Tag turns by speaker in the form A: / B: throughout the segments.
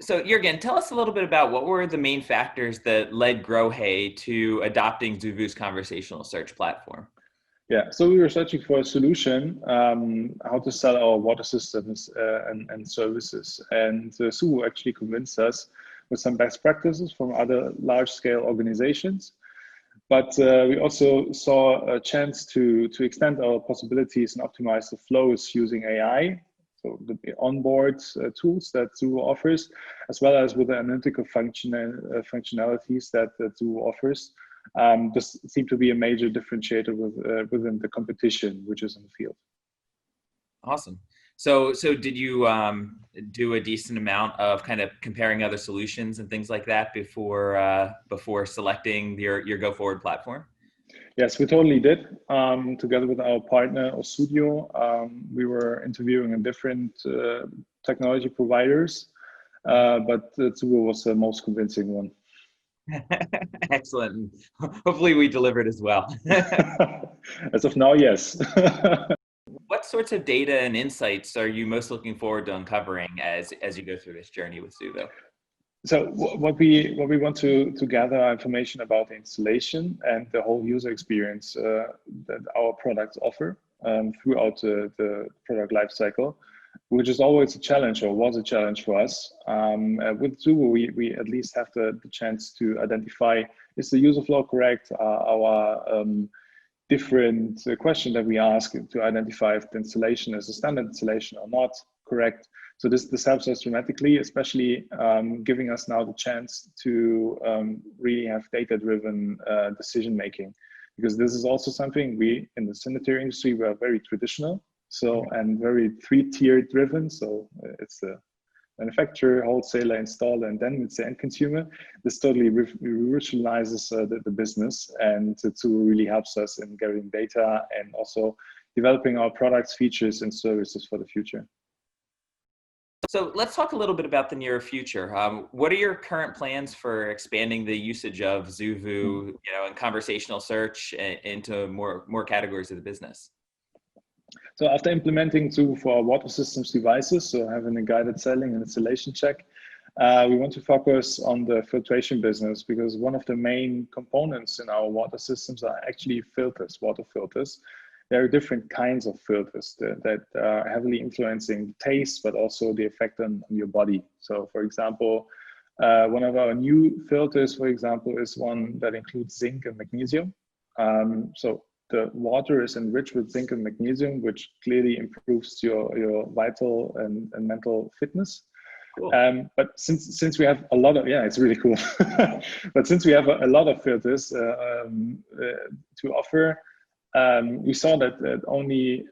A: So Jürgen, tell us a little bit about what were the main factors that led Grohe to adopting Zoovu's conversational search platform?
B: Yeah, so we were searching for a solution, how to sell our water systems and services. And Zoovu actually convinced us with some best practices from other large-scale organizations. But we also saw a chance to extend our possibilities and optimize the flows using AI, so the onboard tools that Zoovu offers, as well as with the analytical functionalities that Zoovu offers. This seemed to be a major differentiator within the competition, which is in the field.
A: Awesome. So did you do a decent amount of kind of comparing other solutions and things like that before selecting your go forward platform?
B: Yes, we totally did. Together with our partner Studio, we were interviewing in different technology providers, but Zoovu was the most convincing one.
A: Excellent. Hopefully we delivered as well.
B: As of now, yes.
A: What sorts of data and insights are you most looking forward to uncovering as you go through this journey with Zoovu?
B: So what we want to gather information about the installation and the whole user experience that our products offer throughout the product lifecycle, which is always a challenge or was a challenge for us. With Zoovu, we at least have the chance to identify, is the user flow correct? Our different question that we ask to identify if the installation is a standard installation or not correct. So this helps us dramatically, especially giving us now the chance to really have data-driven decision making, because this is also something we in the sanitary industry we are very traditional, so and very three-tier driven. So it's the manufacturer, wholesaler, installer, and then it's the end consumer. This totally revolutionizes the business, and it really helps us in gathering data and also developing our products, features, and services for the future.
A: So let's talk a little bit about the near future. What are your current plans for expanding the usage of Zoovu, and conversational search into more categories of the business?
B: So after implementing Zoovu for our water systems devices, so having a guided selling and installation check, we want to focus on the filtration business, because one of the main components in our water systems are actually filters, water filters. There are different kinds of filters that are heavily influencing the taste, but also the effect on your body. So for example, one of our new filters, for example, is one that includes zinc and magnesium. So the water is enriched with zinc and magnesium, which clearly improves your vital and mental fitness. Cool. But since we have a lot of, it's really cool. But since we have a lot of filters to offer, we saw that only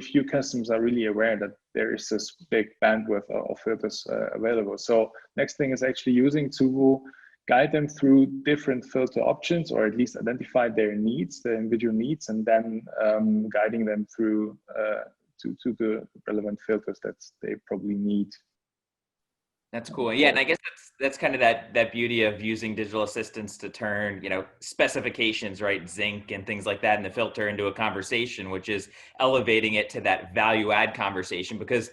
B: few customers are really aware that there is this big bandwidth of filters available. So next thing is actually using Zoovu, guide them through different filter options, or at least identify their needs, their individual needs, and then guiding them through to the relevant filters that they probably need.
A: That's cool. Yeah, and I guess that's kind of that beauty of using digital assistants to turn, specifications, right, zinc and things like that in the filter into a conversation, which is elevating it to that value add conversation, because,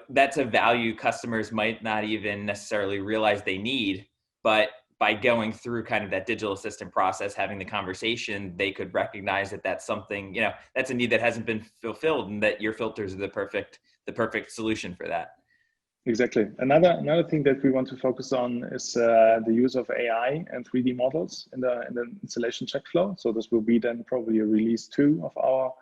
A: that's a value customers might not even necessarily realize they need, but by going through kind of that digital assistant process, having the conversation, they could recognize that that's something, that's a need that hasn't been fulfilled, and that your filters are the perfect solution for that.
B: Exactly. Another thing that we want to focus on is the use of AI and 3D models in the installation check flow. So this will be then probably a release 2 of our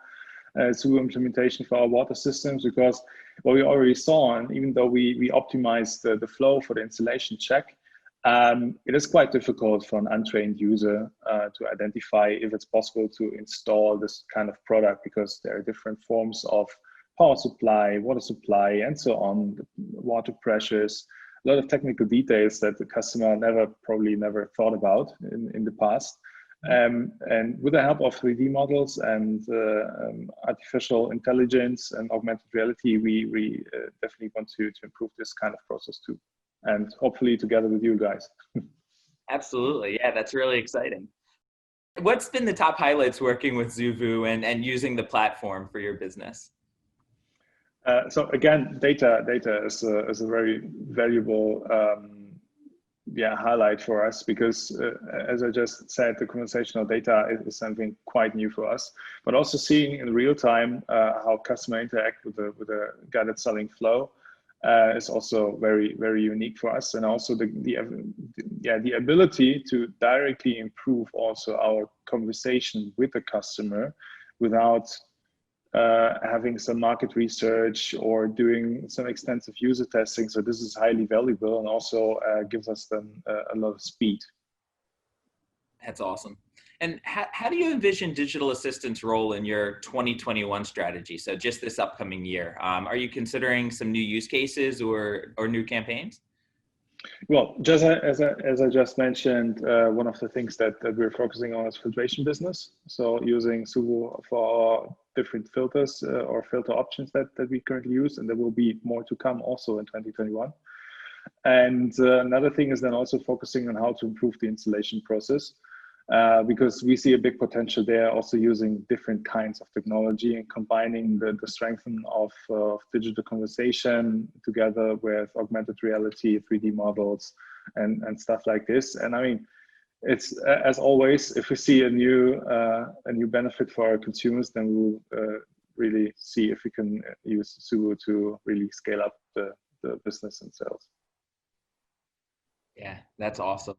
B: Zoovu implementation for our water systems, because what we already saw, and even though we optimized the flow for the installation check, it is quite difficult for an untrained user to identify if it's possible to install this kind of product, because there are different forms of power supply, water supply, and so on, water pressures, a lot of technical details that the customer probably never thought about in the past. And with the help of 3D models and artificial intelligence and augmented reality, we definitely want to improve this kind of process too. And hopefully together with you guys.
A: Absolutely. Yeah, that's really exciting. What's been the top highlights working with Zoovu and using the platform for your business?
B: So again, data is a very valuable highlight for us, because as I just said, the conversational data is something quite new for us, but also seeing in real time how customer interact with the guided selling flow is also very, very unique for us. And also the ability to directly improve also our conversation with the customer without having some market research or doing some extensive user testing. So this is highly valuable, and also gives us then a lot of speed.
A: That's awesome. And how do you envision digital assistant's role in your 2021 strategy? So just this upcoming year, are you considering some new use cases or new campaigns?
B: Well, just as I just mentioned, one of the things that we're focusing on is filtration business. So using Zoovu for our different filters or filter options that we currently use, and there will be more to come also in 2021. And another thing is then also focusing on how to improve the installation process, because we see a big potential there, also using different kinds of technology and combining the strength of digital conversation together with augmented reality, 3D models, and stuff like this. And I mean, it's as always, if we see a new benefit for our consumers, then we'll really see if we can use Zoovu to really scale up the business and sales.
A: Yeah, that's awesome.